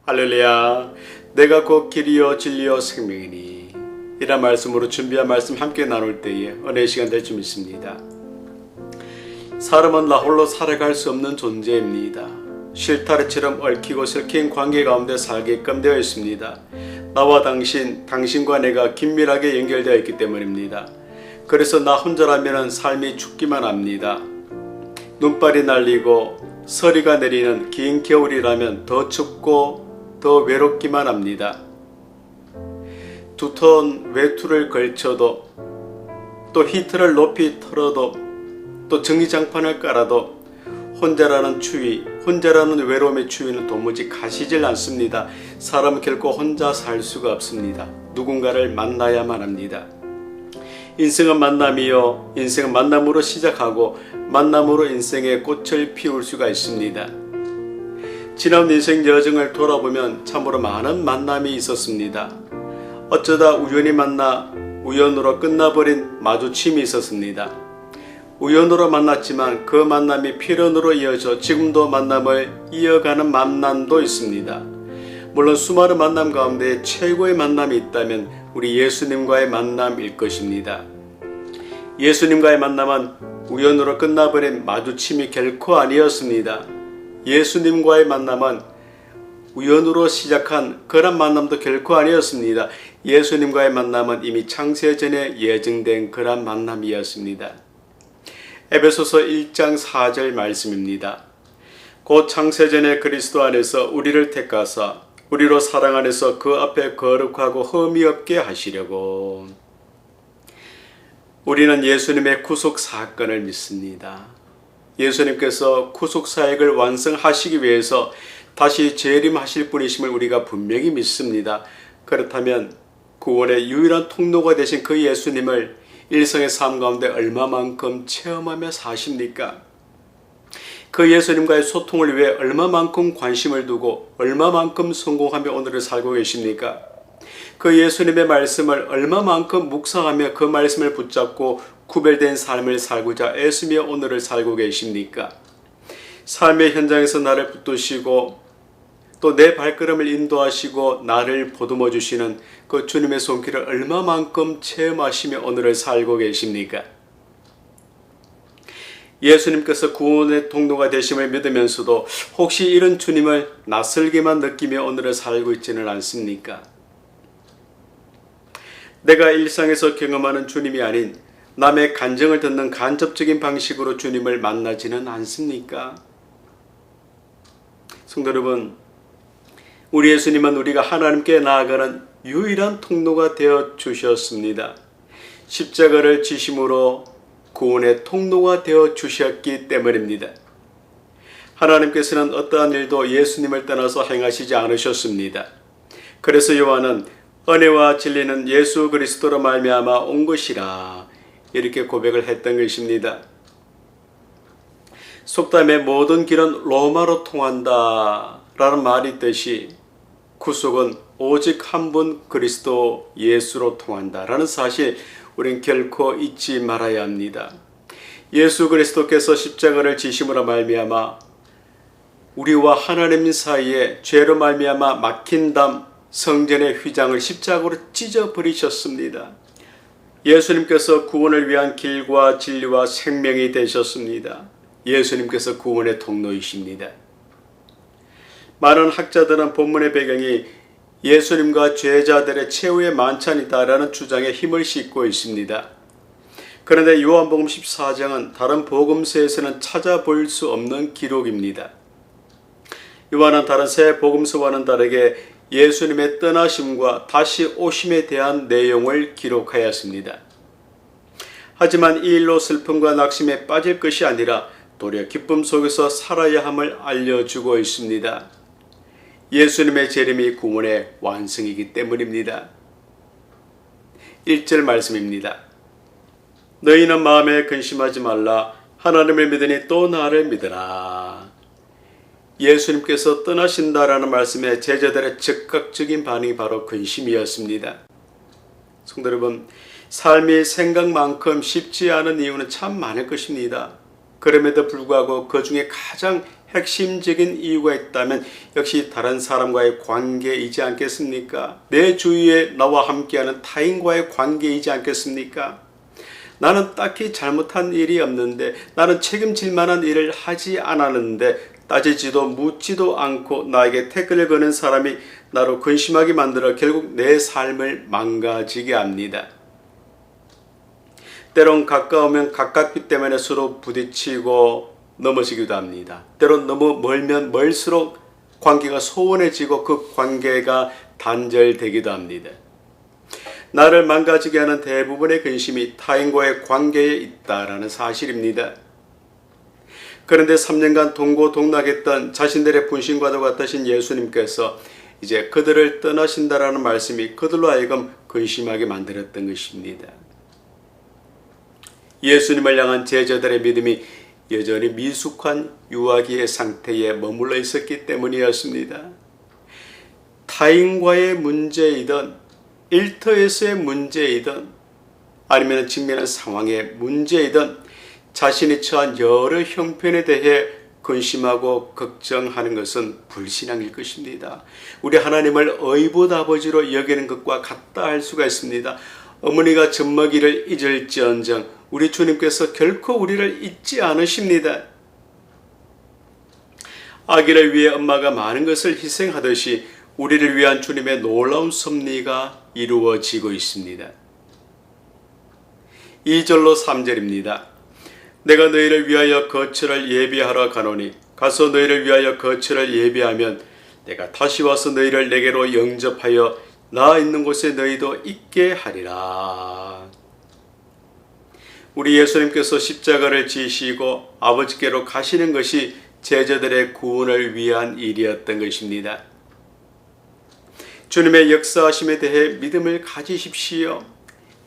할렐루야. 내가 곧 길이요 진리요 생명이니 이란 말씀으로 준비한 말씀 함께 나눌 때에 은혜의 시간 될 줄 믿습니다. 사람은 나 홀로 살아갈 수 없는 존재입니다. 실타래처럼 얽히고 설킨 관계 가운데 살게끔 되어 있습니다. 나와 당신, 당신과 내가 긴밀하게 연결되어 있기 때문입니다. 그래서 나 혼자라면 삶이 죽기만 합니다. 눈발이 날리고 서리가 내리는 긴 겨울이라면 더 춥고 더 외롭기만 합니다. 두터운 외투를 걸쳐도 또 히트를 높이 틀어도 또 전기장판을 깔아도 혼자라는 추위, 혼자라는 외로움의 추위는 도무지 가시질 않습니다. 사람은 결코 혼자 살 수가 없습니다. 누군가를 만나야만 합니다. 인생은 만남이요, 인생은 만남으로 시작하고 만남으로 인생의 꽃을 피울 수가 있습니다. 지난 인생 여정을 돌아보면 참으로 많은 만남이 있었습니다. 어쩌다 우연히 만나 우연으로 끝나버린 마주침이 있었습니다. 우연으로 만났지만 그 만남이 필연으로 이어져 지금도 만남을 이어가는 만남도 있습니다. 물론 수많은 만남 가운데 최고의 만남이 있다면 우리 예수님과의 만남일 것입니다. 예수님과의 만남은 우연으로 끝나버린 마주침이 결코 아니었습니다. 예수님과의 만남은 우연으로 시작한 그런 만남도 결코 아니었습니다. 예수님과의 만남은 이미 창세전에 예정된 그런 만남이었습니다. 에베소서 1장 4절 말씀입니다. 곧 창세전에 그리스도 안에서 우리를 택하사 우리로 사랑 안에서 그 앞에 거룩하고 흠이 없게 하시려고. 우리는 예수님의 구속 사건을 믿습니다. 예수님께서 구속 사역을 완성하시기 위해서 다시 재림하실 분이심을 우리가 분명히 믿습니다. 그렇다면 구원의 유일한 통로가 되신 그 예수님을 일상의 삶 가운데 얼마만큼 체험하며 사십니까? 그 예수님과의 소통을 위해 얼마만큼 관심을 두고 얼마만큼 성공하며 오늘을 살고 계십니까? 그 예수님의 말씀을 얼마만큼 묵상하며 그 말씀을 붙잡고 구별된 삶을 살고자 애쓰며 오늘을 살고 계십니까? 삶의 현장에서 나를 붙드시고 또 내 발걸음을 인도하시고 나를 보듬어 주시는 그 주님의 손길을 얼마만큼 체험하시며 오늘을 살고 계십니까? 예수님께서 구원의 통로가 되심을 믿으면서도 혹시 이런 주님을 낯설게만 느끼며 오늘을 살고 있지는 않습니까? 내가 일상에서 경험하는 주님이 아닌 남의 간증을 듣는 간접적인 방식으로 주님을 만나지는 않습니까? 성도 여러분, 우리 예수님은 우리가 하나님께 나아가는 유일한 통로가 되어 주셨습니다. 십자가를 지심으로 구원의 통로가 되어 주셨기 때문입니다. 하나님께서는 어떠한 일도 예수님을 떠나서 행하시지 않으셨습니다. 그래서 요한은 은혜와 진리는 예수 그리스도로 말미암아 온 것이라 이렇게 고백을 했던 것입니다. 속담에 모든 길은 로마로 통한다 라는 말이 있듯이 구속은 오직 한 분 그리스도 예수로 통한다 라는 사실 우린 결코 잊지 말아야 합니다. 예수 그리스도께서 십자가를 지심으로 말미암아 우리와 하나님 사이에 죄로 말미암아 막힌 담 성전의 휘장을 십자가로 찢어버리셨습니다. 예수님께서 구원을 위한 길과 진리와 생명이 되셨습니다. 예수님께서 구원의 통로이십니다. 많은 학자들은 본문의 배경이 예수님과 제자들의 최후의 만찬이다라는 주장에 힘을 싣고 있습니다. 그런데 요한복음 14장은 다른 복음서에서는 찾아볼 수 없는 기록입니다. 요한은 다른 세 복음서와는 다르게 예수님의 떠나심과 다시 오심에 대한 내용을 기록하였습니다. 하지만 이 일로 슬픔과 낙심에 빠질 것이 아니라 도리어 기쁨 속에서 살아야 함을 알려주고 있습니다. 예수님의 재림이 구원의 완성이기 때문입니다. 1절 말씀입니다. 너희는 마음에 근심하지 말라. 하나님을 믿으니 또 나를 믿으라. 예수님께서 떠나신다라는 말씀에 제자들의 즉각적인 반응이 바로 근심이었습니다. 성도 여러분, 삶이 생각만큼 쉽지 않은 이유는 참 많을 것입니다. 그럼에도 불구하고 그 중에 가장 핵심적인 이유가 있다면 역시 다른 사람과의 관계이지 않겠습니까? 내 주위에 나와 함께하는 타인과의 관계이지 않겠습니까? 나는 딱히 잘못한 일이 없는데, 나는 책임질 만한 일을 하지 않았는데 따지지도 묻지도 않고 나에게 태클을 거는 사람이 나로 근심하게 만들어 결국 내 삶을 망가지게 합니다. 때론 가까우면 가깝기 때문에 서로 부딪히고 넘어지기도 합니다. 때론 너무 멀면 멀수록 관계가 소원해지고 그 관계가 단절되기도 합니다. 나를 망가지게 하는 대부분의 근심이 타인과의 관계에 있다라는 사실입니다. 그런데 3년간 동고동락했던 자신들의 분신과도 같으신 예수님께서 이제 그들을 떠나신다라는 말씀이 그들로 하여금 근심하게 만들었던 것입니다. 예수님을 향한 제자들의 믿음이 여전히 미숙한 유아기의 상태에 머물러 있었기 때문이었습니다. 타인과의 문제이든 일터에서의 문제이든 아니면 직면한 상황의 문제이든 자신이 처한 여러 형편에 대해 근심하고 걱정하는 것은 불신앙일 것입니다. 우리 하나님을 의붓 아버지로 여기는 것과 같다 할 수가 있습니다. 어머니가 젖먹이를 잊을지언정 우리 주님께서 결코 우리를 잊지 않으십니다. 아기를 위해 엄마가 많은 것을 희생하듯이 우리를 위한 주님의 놀라운 섭리가 이루어지고 있습니다. 2절로 3절입니다. 내가 너희를 위하여 거처를 예비하러 가노니 가서 너희를 위하여 거처를 예비하면 내가 다시 와서 너희를 내게로 영접하여 나 있는 곳에 너희도 있게 하리라. 우리 예수님께서 십자가를 지시고 아버지께로 가시는 것이 제자들의 구원을 위한 일이었던 것입니다. 주님의 역사하심에 대해 믿음을 가지십시오.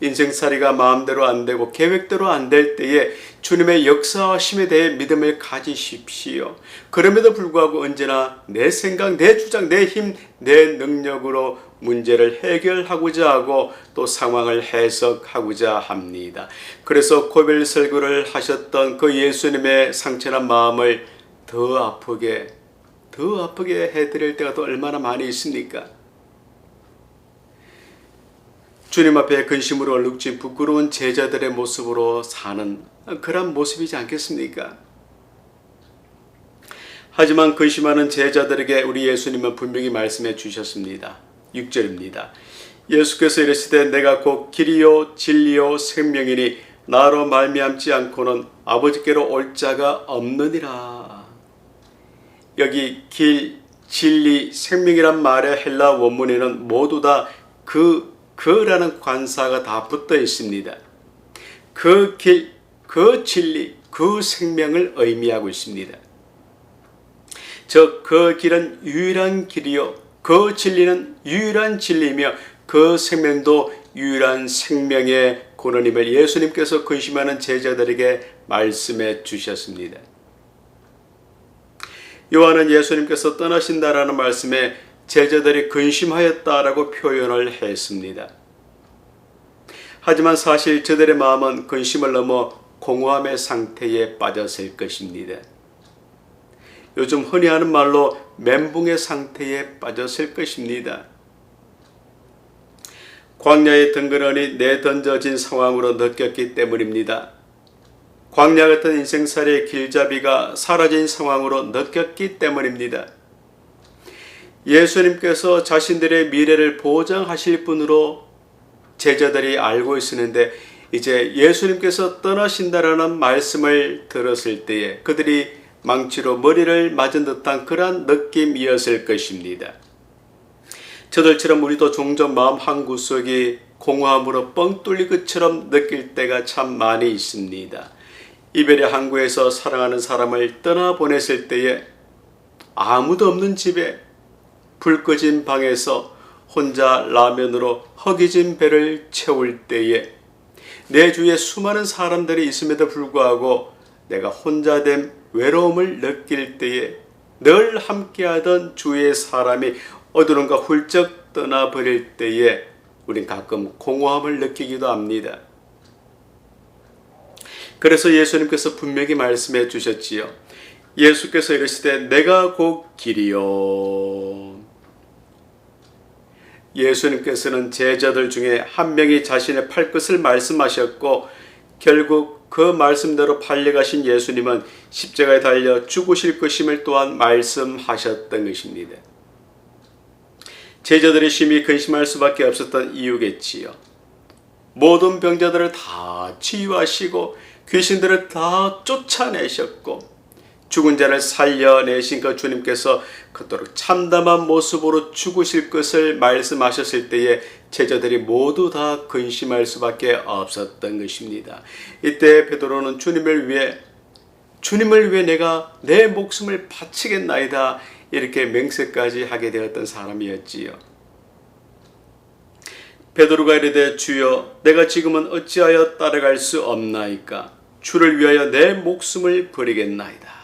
인생살이가 마음대로 안 되고 계획대로 안 될 때에 주님의 역사하심에 대해 믿음을 가지십시오. 그럼에도 불구하고 언제나 내 생각, 내 주장, 내 힘, 내 능력으로 문제를 해결하고자 하고 또 상황을 해석하고자 합니다. 그래서 고별 설교를 하셨던 그 예수님의 상처난 마음을 더 아프게 해드릴 때가 또 얼마나 많이 있습니까? 주님 앞에 근심으로 얼룩진 부끄러운 제자들의 모습으로 사는 그런 모습이지 않겠습니까? 하지만 근심하는 제자들에게 우리 예수님은 분명히 말씀해 주셨습니다. 6절입니다. 예수께서 이르시되 내가 곧 길이요 진리요 생명이니 나로 말미암지 않고는 아버지께로 올 자가 없느니라. 여기 길, 진리, 생명이란 말의 헬라 원문에는 모두 다 그라는 관사가 다 붙어 있습니다. 그 길, 그 진리, 그 생명을 의미하고 있습니다. 즉 그 길은 유일한 길이요 그 진리는 유일한 진리이며 그 생명도 유일한 생명의 근원임을 예수님께서 근심하는 제자들에게 말씀해 주셨습니다. 요한은 예수님께서 떠나신다라는 말씀에 제자들이 근심하였다라고 표현을 했습니다. 하지만 사실 저들의 마음은 근심을 넘어 공허함의 상태에 빠졌을 것입니다. 요즘 흔히 하는 말로 멘붕의 상태에 빠졌을 것입니다. 광야에 덩그러니 내던져진 상황으로 느꼈기 때문입니다. 광야 같은 인생살이의 길잡이가 사라진 상황으로 느꼈기 때문입니다. 예수님께서 자신들의 미래를 보장하실 분으로 제자들이 알고 있었는데 이제 예수님께서 떠나신다라는 말씀을 들었을 때에 그들이 망치로 머리를 맞은 듯한 그러한 느낌이었을 것입니다. 저들처럼 우리도 종종 마음 한구석이 공허함으로 뻥 뚫린 것처럼 느낄 때가 참 많이 있습니다. 이별의 항구에서 사랑하는 사람을 떠나보냈을 때에 아무도 없는 집에 불 꺼진 방에서 혼자 라면으로 허기진 배를 채울 때에 내 주위에 수많은 사람들이 있음에도 불구하고 내가 혼자됨 외로움을 느낄 때에 늘 함께하던 주위의 사람이 어디론가 훌쩍 떠나버릴 때에 우린 가끔 공허함을 느끼기도 합니다. 그래서 예수님께서 분명히 말씀해 주셨지요. 예수께서 이르시되 내가 곧 길이요. 예수님께서는 제자들 중에 한 명이 자신의 팔 것을 말씀하셨고 결국 그 말씀대로 팔려가신 예수님은 십자가에 달려 죽으실 것임을 또한 말씀하셨던 것입니다. 제자들이 심히 근심할 수밖에 없었던 이유겠지요. 모든 병자들을 다 치유하시고 귀신들을 다 쫓아내셨고 죽은 자를 살려내신 그 주님께서 그토록 참담한 모습으로 죽으실 것을 말씀하셨을 때에 제자들이 모두 다 근심할 수밖에 없었던 것입니다. 이때 베드로는 주님을 위해 내가 내 목숨을 바치겠나이다 이렇게 맹세까지 하게 되었던 사람이었지요. 베드로가 이르되 주여 내가 지금은 어찌하여 따라갈 수 없나이까 주를 위하여 내 목숨을 버리겠나이다.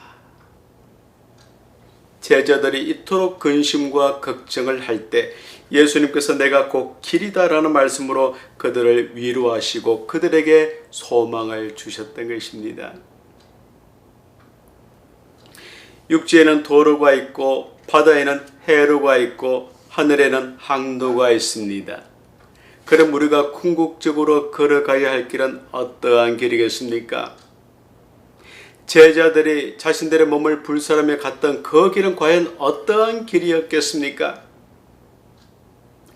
제자들이 이토록 근심과 걱정을 할 때 예수님께서 내가 곧 길이다라는 말씀으로 그들을 위로하시고 그들에게 소망을 주셨던 것입니다. 육지에는 도로가 있고 바다에는 해로가 있고 하늘에는 항로가 있습니다. 그럼 우리가 궁극적으로 걸어가야 할 길은 어떠한 길이겠습니까? 제자들이 자신들의 몸을 불사르며 갔던 그 길은 과연 어떠한 길이었겠습니까?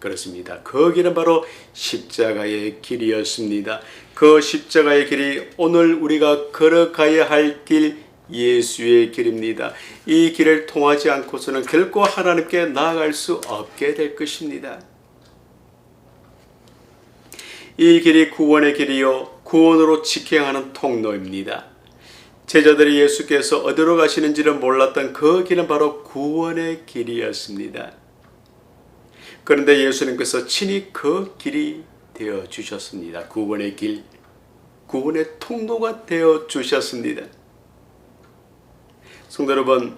그렇습니다. 그 길은 바로 십자가의 길이었습니다. 그 십자가의 길이 오늘 우리가 걸어가야 할 길, 예수의 길입니다. 이 길을 통하지 않고서는 결코 하나님께 나아갈 수 없게 될 것입니다. 이 길이 구원의 길이요 구원으로 직행하는 통로입니다. 제자들이 예수께서 어디로 가시는지를 몰랐던 그 길은 바로 구원의 길이었습니다. 그런데 예수님께서 친히 그 길이 되어 주셨습니다. 구원의 길, 구원의 통로가 되어 주셨습니다. 성도 여러분,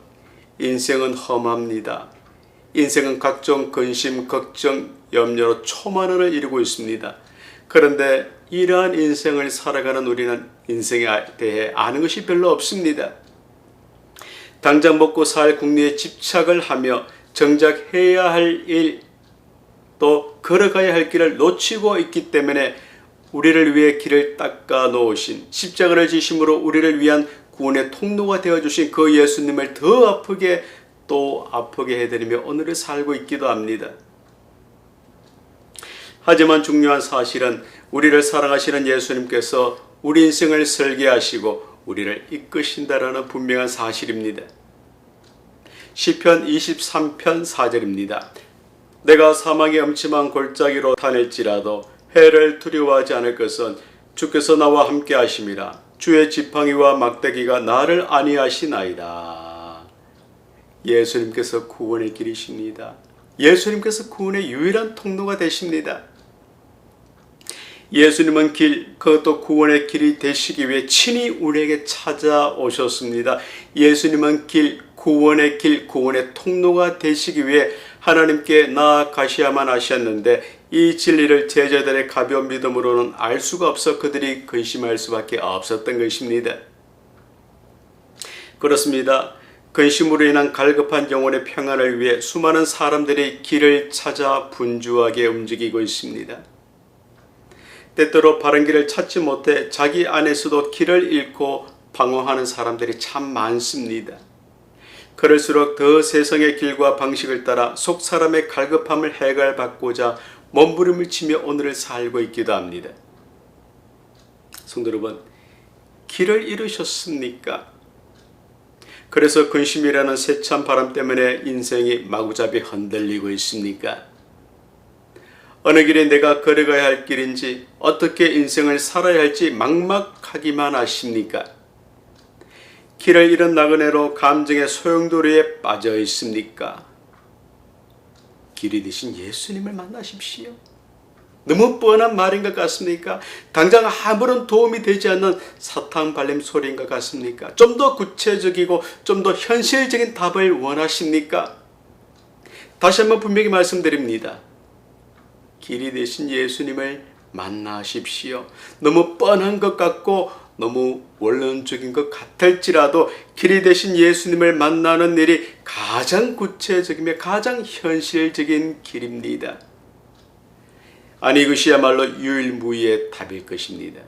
인생은 험합니다. 인생은 각종 근심, 걱정, 염려로 초만원을 이루고 있습니다. 그런데 이러한 인생을 살아가는 우리는 인생에 대해 아는 것이 별로 없습니다. 당장 먹고 살 궁리에 집착을 하며 정작 해야 할 일, 또 걸어가야 할 길을 놓치고 있기 때문에 우리를 위해 길을 닦아 놓으신 십자가를 지심으로 우리를 위한 구원의 통로가 되어주신 그 예수님을 더 아프게 또 아프게 해드리며 오늘을 살고 있기도 합니다. 하지만 중요한 사실은 우리를 사랑하시는 예수님께서 우리 인생을 설계하시고 우리를 이끄신다라는 분명한 사실입니다. 시편 23편 4절입니다. 내가 사망의 음침한 골짜기로 다닐지라도 해를 두려워하지 않을 것은 주께서 나와 함께 하심이라. 주의 지팡이와 막대기가 나를 안위하시나이다. 예수님께서 구원의 길이십니다. 예수님께서 구원의 유일한 통로가 되십니다. 예수님은 길, 그것도 구원의 길이 되시기 위해 친히 우리에게 찾아오셨습니다. 예수님은 길, 구원의 길, 구원의 통로가 되시기 위해 하나님께 나아가셔야만 하셨는데 이 진리를 제자들의 가벼운 믿음으로는 알 수가 없어 그들이 근심할 수밖에 없었던 것입니다. 그렇습니다. 근심으로 인한 갈급한 영혼의 평안을 위해 수많은 사람들이 길을 찾아 분주하게 움직이고 있습니다. 때때로 바른 길을 찾지 못해 자기 안에서도 길을 잃고 방황하는 사람들이 참 많습니다. 그럴수록 더 세상의 길과 방식을 따라 속 사람의 갈급함을 해결받고자 몸부림을 치며 오늘을 살고 있기도 합니다. 성도 여러분, 길을 잃으셨습니까? 그래서 근심이라는 세찬 바람 때문에 인생이 마구잡이 흔들리고 있습니까? 어느 길이 내가 걸어가야 할 길인지 어떻게 인생을 살아야 할지 막막하기만 하십니까? 길을 잃은 나그네로 감정의 소용돌이에 빠져 있습니까? 길이 되신 예수님을 만나십시오. 너무 뻔한 말인 것 같습니까? 당장 아무런 도움이 되지 않는 사탕 발림 소리인 것 같습니까? 좀 더 구체적이고 좀 더 현실적인 답을 원하십니까? 다시 한번 분명히 말씀드립니다. 길이 되신 예수님을 만나십시오. 너무 뻔한 것 같고 너무 원론적인 것 같을지라도 길이 되신 예수님을 만나는 일이 가장 구체적이며 가장 현실적인 길입니다. 아니 이것이야말로 유일무이의 답일 것입니다.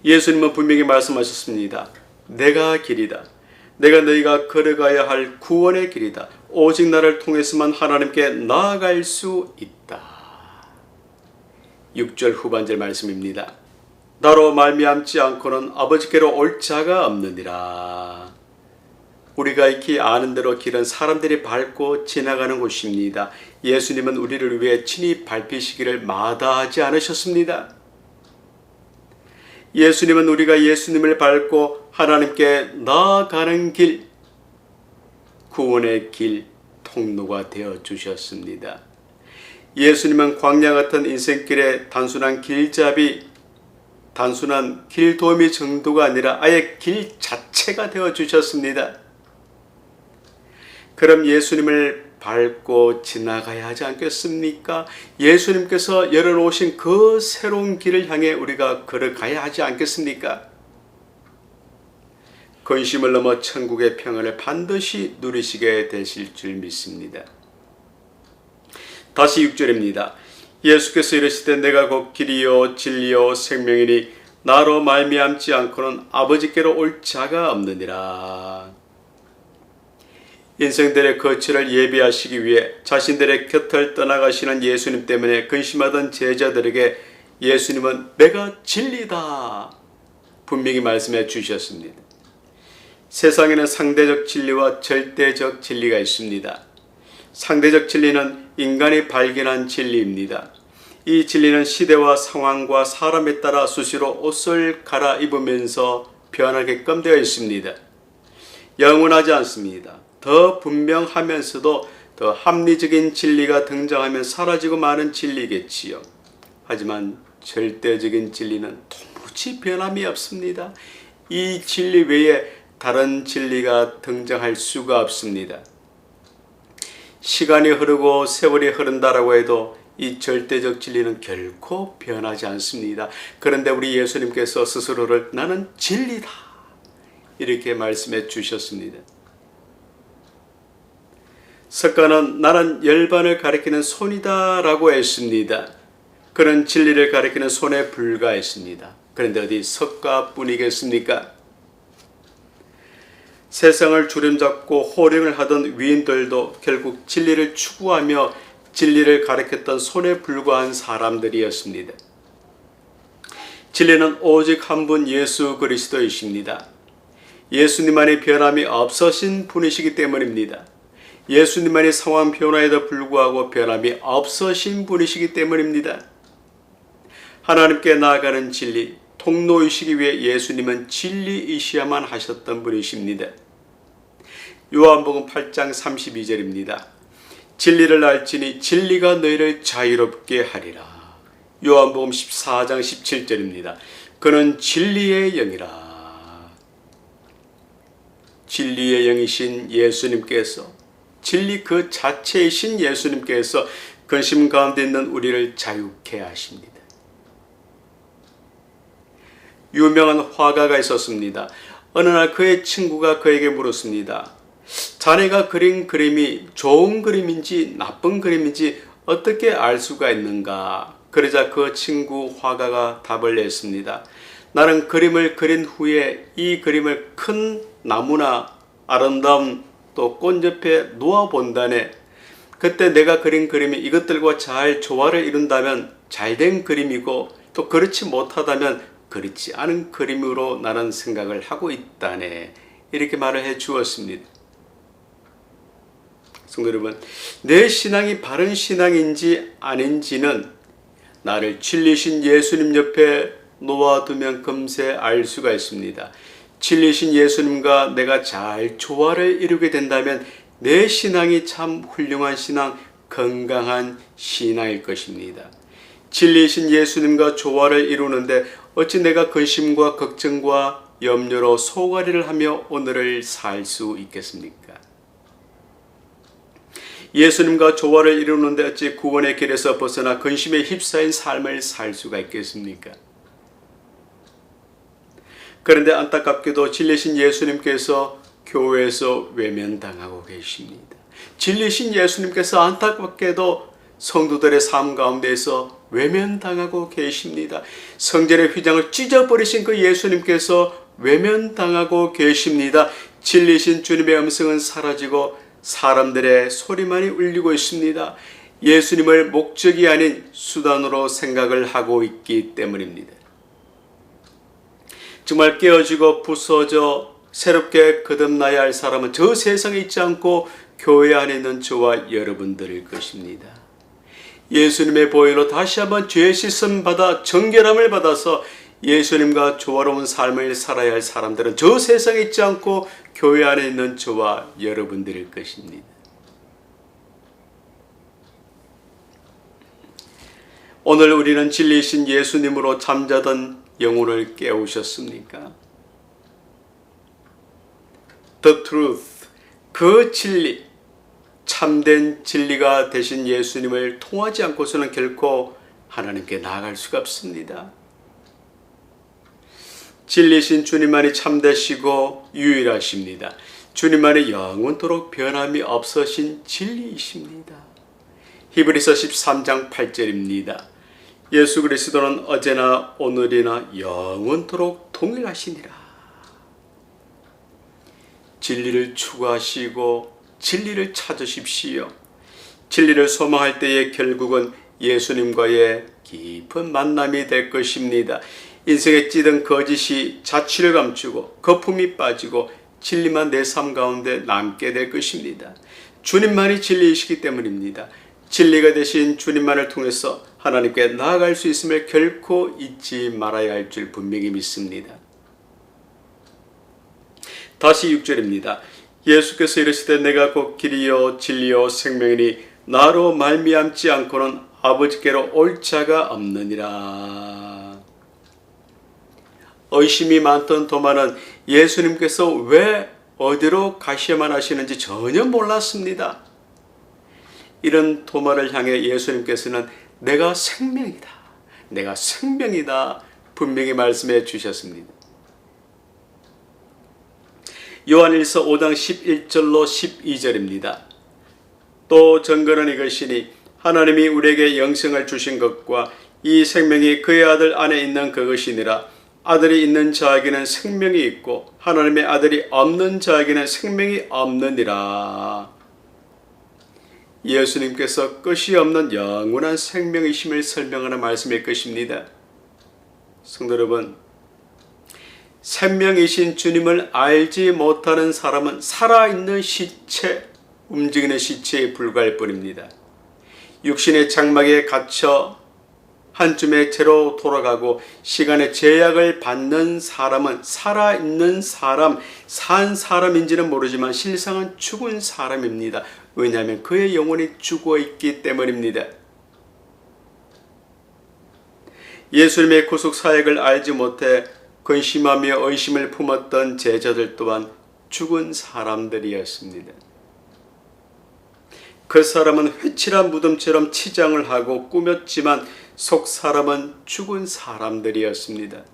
예수님은 분명히 말씀하셨습니다. 내가 길이다. 내가 너희가 걸어가야 할 구원의 길이다. 오직 나를 통해서만 하나님께 나아갈 수 있다. 6절 후반절 말씀입니다. 나로 말미암지 않고는 아버지께로 올 자가 없느니라. 우리가 익히 아는 대로 길은 사람들이 밟고 지나가는 곳입니다. 예수님은 우리를 위해 친히 밟히시기를 마다하지 않으셨습니다. 예수님은 우리가 예수님을 밟고 하나님께 나아가는 길, 구원의 길, 통로가 되어 주셨습니다. 예수님은 광야 같은 인생길에 단순한 길잡이, 단순한 길도우미 정도가 아니라 아예 길 자체가 되어 주셨습니다. 그럼 예수님을 밟고 지나가야 하지 않겠습니까? 예수님께서 열어놓으신 그 새로운 길을 향해 우리가 걸어가야 하지 않겠습니까? 근심을 넘어 천국의 평안을 반드시 누리시게 되실 줄 믿습니다. 다시 6절입니다. 예수께서 이르시되 내가 곧 길이요 진리요 생명이니 나로 말미암지 않고는 아버지께로 올 자가 없느니라. 인생들의 거취를 예비하시기 위해 자신들의 곁을 떠나가시는 예수님 때문에 근심하던 제자들에게 예수님은 내가 진리다 분명히 말씀해 주셨습니다. 세상에는 상대적 진리와 절대적 진리가 있습니다. 상대적 진리는 인간이 발견한 진리입니다. 이 진리는 시대와 상황과 사람에 따라 수시로 옷을 갈아입으면서 변하게끔 되어 있습니다. 영원하지 않습니다. 더 분명하면서도 더 합리적인 진리가 등장하면 사라지고 마는 진리겠지요. 하지만 절대적인 진리는 도무지 변함이 없습니다. 이 진리 외에 다른 진리가 등장할 수가 없습니다. 시간이 흐르고 세월이 흐른다라고 해도 이 절대적 진리는 결코 변하지 않습니다. 그런데 우리 예수님께서 스스로를 나는 진리다 이렇게 말씀해 주셨습니다. 석가는 나는 열반을 가리키는 손이다 라고 했습니다. 그는 진리를 가리키는 손에 불과했습니다. 그런데 어디 석가뿐이겠습니까? 세상을 주름잡고 호령을 하던 위인들도 결국 진리를 추구하며 진리를 가리켰던 손에 불과한 사람들이었습니다. 진리는 오직 한 분 예수 그리스도이십니다. 예수님만이 변함이 없으신 분이시기 때문입니다. 예수님만이 상황 변화에도 불구하고 변함이 없으신 분이시기 때문입니다. 하나님께 나아가는 진리, 통로이시기 위해 예수님은 진리이셔야만 하셨던 분이십니다. 요한복음 8장 32절입니다. 진리를 알지니 진리가 너희를 자유롭게 하리라. 요한복음 14장 17절입니다. 그는 진리의 영이라. 진리의 영이신 예수님께서 진리 그 자체이신 예수님께서 근심 가운데 있는 우리를 자유케 하십니다. 유명한 화가가 있었습니다. 어느 날 그의 친구가 그에게 물었습니다. 자네가 그린 그림이 좋은 그림인지 나쁜 그림인지 어떻게 알 수가 있는가? 그러자 그 친구 화가가 답을 냈습니다. 나는 그림을 그린 후에 이 그림을 큰 나무나 아름다운 또 꽃 옆에 놓아본다네. 그때 내가 그린 그림이 이것들과 잘 조화를 이룬다면 잘된 그림이고 또 그렇지 못하다면 그렇지 않은 그림으로 나는 생각을 하고 있다네. 이렇게 말을 해 주었습니다. 성도 여러분, 내 신앙이 바른 신앙인지 아닌지는 나를 진리신 예수님 옆에 놓아두면 금세 알 수가 있습니다. 진리신 예수님과 내가 잘 조화를 이루게 된다면 내 신앙이 참 훌륭한 신앙, 건강한 신앙일 것입니다. 진리신 예수님과 조화를 이루는데 어찌 내가 근심과 걱정과 염려로 소가리를 하며 오늘을 살 수 있겠습니까? 예수님과 조화를 이루는데 어찌 구원의 길에서 벗어나 근심에 휩싸인 삶을 살 수가 있겠습니까? 그런데 안타깝게도 진리신 예수님께서 교회에서 외면당하고 계십니다. 진리신 예수님께서 안타깝게도 성도들의 삶 가운데에서 외면당하고 계십니다. 성전의 휘장을 찢어버리신 그 예수님께서 외면당하고 계십니다. 진리신 주님의 음성은 사라지고 사람들의 소리만이 울리고 있습니다. 예수님을 목적이 아닌 수단으로 생각을 하고 있기 때문입니다. 정말 깨어지고 부서져 새롭게 거듭나야 할 사람은 저 세상에 있지 않고 교회 안에 있는 저와 여러분들일 것입니다. 예수님의 보혈로 다시 한번 죄 씻음 받아 정결함을 받아서 예수님과 조화로운 삶을 살아야 할 사람들은 저 세상에 있지 않고 교회 안에 있는 저와 여러분들일 것입니다. 오늘 우리는 진리이신 예수님으로 잠자던 영혼을 깨우셨습니까? The truth, 그 진리, 참된 진리가 되신 예수님을 통하지 않고서는 결코 하나님께 나아갈 수가 없습니다. 진리신 주님만이 참되시고 유일하십니다. 주님만이 영원토록 변함이 없으신 진리이십니다. 히브리서 13장 8절입니다. 예수 그리스도는 어제나 오늘이나 영원토록 동일하시니라. 진리를 추구하시고 진리를 찾으십시오. 진리를 소망할 때의 결국은 예수님과의 깊은 만남이 될 것입니다. 인생에 찌든 거짓이 자취를 감추고 거품이 빠지고 진리만 내 삶 가운데 남게 될 것입니다. 주님만이 진리이시기 때문입니다. 진리가 되신 주님만을 통해서 하나님께 나아갈 수 있음을 결코 잊지 말아야 할 줄 분명히 믿습니다. 다시 6절입니다. 예수께서 이르시되 내가 곧 길이요 진리요 생명이니 나로 말미암지 않고는 아버지께로 올 자가 없느니라. 의심이 많던 도마는 예수님께서 왜 어디로 가셔야만 하시는지 전혀 몰랐습니다. 이런 도마를 향해 예수님께서는 내가 생명이다, 내가 생명이다 분명히 말씀해 주셨습니다. 요한일서 5장 11절로 12절입니다. 또 증거는 이것이니 하나님이 우리에게 영생을 주신 것과 이 생명이 그의 아들 안에 있는 그것이니라. 아들이 있는 자에게는 생명이 있고 하나님의 아들이 없는 자에게는 생명이 없느니라. 예수님께서 끝이 없는 영원한 생명이심을 설명하는 말씀일 것입니다. 성도 여러분, 생명이신 주님을 알지 못하는 사람은 살아있는 시체, 움직이는 시체에 불과할 뿐입니다. 육신의 장막에 갇혀 한쯤에 죄로 돌아가고 시간의 제약을 받는 사람은 살아있는 사람, 산 사람인지는 모르지만 실상은 죽은 사람입니다. 왜냐하면 그의 영혼이 죽어있기 때문입니다. 예수님의 구속 사역을 알지 못해 근심하며 의심을 품었던 제자들 또한 죽은 사람들이었습니다. 그 사람은 회칠한 무덤처럼 치장을 하고 꾸몄지만 속 사람은 죽은 사람들이었습니다.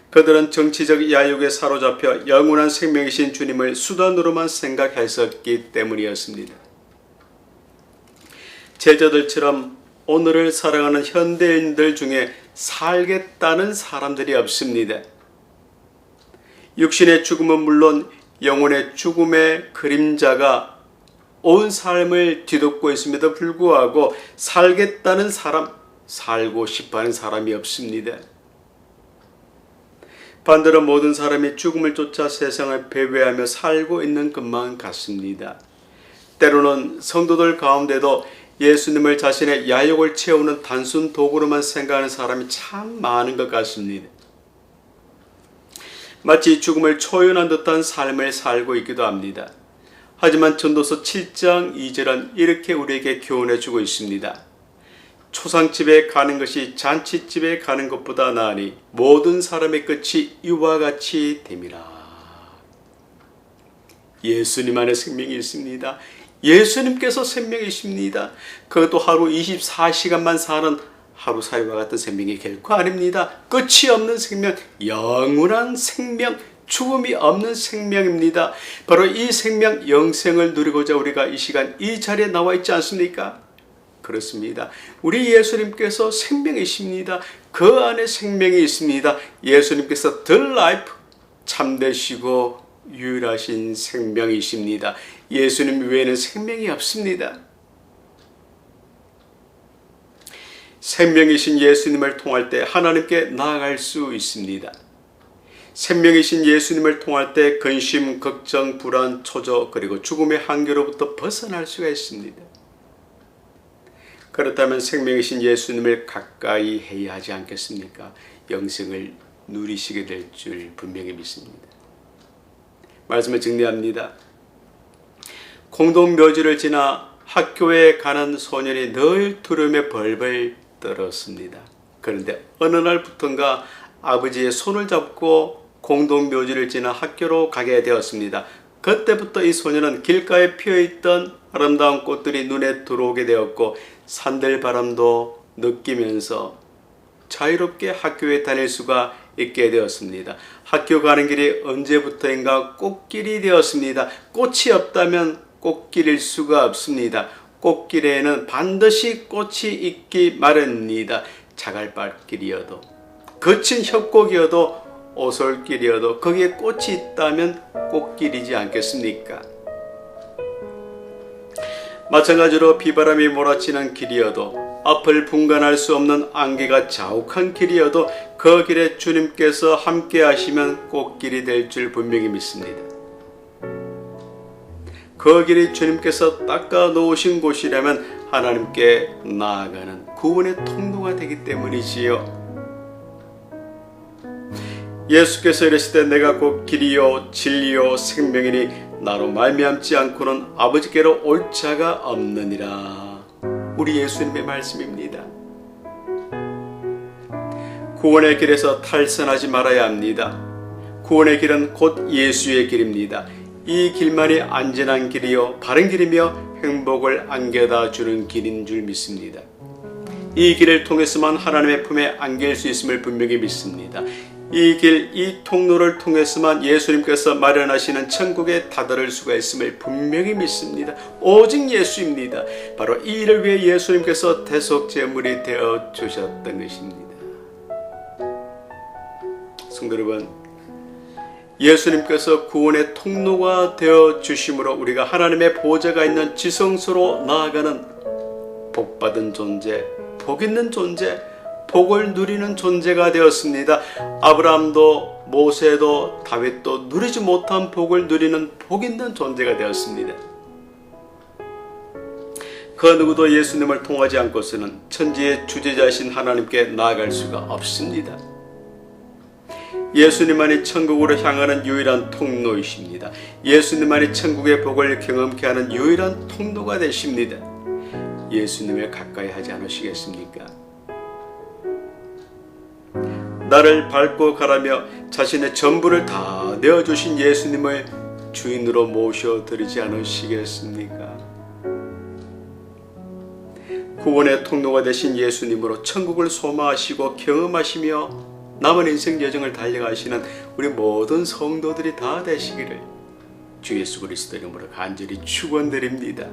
그들은 정치적 야욕에 사로잡혀 영원한 생명이신 주님을 수단으로만 생각했었기 때문이었습니다. 제자들처럼 오늘을 살아가는 현대인들 중에 살겠다는 사람들이 없습니다. 육신의 죽음은 물론 영혼의 죽음의 그림자가 온 삶을 뒤덮고 있음에도 불구하고 살겠다는 사람, 살고 싶어하는 사람이 없습니다. 반대로 모든 사람이 죽음을 쫓아 세상을 배회하며 살고 있는 것만 같습니다. 때로는 성도들 가운데도 예수님을 자신의 야욕을 채우는 단순 도구로만 생각하는 사람이 참 많은 것 같습니다. 마치 죽음을 초연한 듯한 삶을 살고 있기도 합니다. 하지만 전도서 7장 2절은 이렇게 우리에게 교훈해 주고 있습니다. 초상집에 가는 것이 잔치집에 가는 것보다 나으니 모든 사람의 끝이 이와 같이 됨이라. 예수님 안에 생명이 있습니다. 예수님께서 생명이십니다. 그것도 하루 24시간만 사는 하루살이와 같은 생명이 결코 아닙니다. 끝이 없는 생명, 영원한 생명, 죽음이 없는 생명입니다. 바로 이 생명, 영생을 누리고자 우리가 이 시간 이 자리에 나와 있지 않습니까? 그렇습니다. 우리 예수님께서 생명이십니다. 그 안에 생명이 있습니다. 예수님께서 The Life, 참되시고 유일하신 생명이십니다. 예수님 외에는 생명이 없습니다. 생명이신 예수님을 통할 때 하나님께 나아갈 수 있습니다. 생명이신 예수님을 통할 때 근심, 걱정, 불안, 초조 그리고 죽음의 한계로부터 벗어날 수가 있습니다. 그렇다면 생명이신 예수님을 가까이 해야 하지 않겠습니까? 영생을 누리시게 될 줄 분명히 믿습니다. 말씀을 정리합니다. 공동묘지를 지나 학교에 가는 소년이 늘 두려움에 벌벌 떨었습니다. 그런데 어느 날부턴가 아버지의 손을 잡고 공동묘지를 지나 학교로 가게 되었습니다. 그때부터 이 소년은 길가에 피어있던 아름다운 꽃들이 눈에 들어오게 되었고 산들바람도 느끼면서 자유롭게 학교에 다닐 수가 있게 되었습니다. 학교 가는 길이 언제부터인가 꽃길이 되었습니다. 꽃이 없다면 꽃길일 수가 없습니다. 꽃길에는 반드시 꽃이 있기 마련입니다. 자갈밭길이어도 거친 협곡이어도 오솔길이어도 거기에 꽃이 있다면 꽃길이지 않겠습니까? 마찬가지로 비바람이 몰아치는 길이어도 앞을 분간할 수 없는 안개가 자욱한 길이어도 그 길에 주님께서 함께 하시면 꽃길이 될 줄 분명히 믿습니다. 그 길이 주님께서 닦아 놓으신 곳이라면 하나님께 나아가는 구원의 통로가 되기 때문이지요. 예수께서 이르시되 내가 곧 길이요 진리요 생명이니 나로 말미암지 않고는 아버지께로 올 자가 없느니라. 우리 예수님의 말씀입니다. 구원의 길에서 탈선하지 말아야 합니다. 구원의 길은 곧 예수의 길입니다. 이 길만이 안전한 길이요 바른 길이며 행복을 안겨다 주는 길인 줄 믿습니다. 이 길을 통해서만 하나님의 품에 안길 수 있음을 분명히 믿습니다. 이 길, 이 통로를 통해서만 예수님께서 마련하시는 천국에 다다를 수가 있음을 분명히 믿습니다. 오직 예수입니다. 바로 이 일을 위해 예수님께서 대속제물이 되어 주셨던 것입니다. 성도 여러분, 예수님께서 구원의 통로가 되어 주심으로 우리가 하나님의 보좌가 있는 지성소로 나아가는 복받은 존재, 복 있는 존재, 복을 누리는 존재가 되었습니다. 아브라함도 모세도 다윗도 누리지 못한 복을 누리는 복 있는 존재가 되었습니다. 그 누구도 예수님을 통하지 않고서는 천지의 주제자이신 하나님께 나아갈 수가 없습니다. 예수님만이 천국으로 향하는 유일한 통로이십니다. 예수님만이 천국의 복을 경험케 하는 유일한 통로가 되십니다. 예수님을 가까이 하지 않으시겠습니까? 나를 밟고 가라며 자신의 전부를 다 내어주신 예수님을 주인으로 모셔드리지 않으시겠습니까? 구원의 통로가 되신 예수님으로 천국을 소망하시고 경험하시며 남은 인생 여정을 달려가시는 우리 모든 성도들이 다 되시기를 주 예수 그리스도 이름으로 간절히 축원드립니다.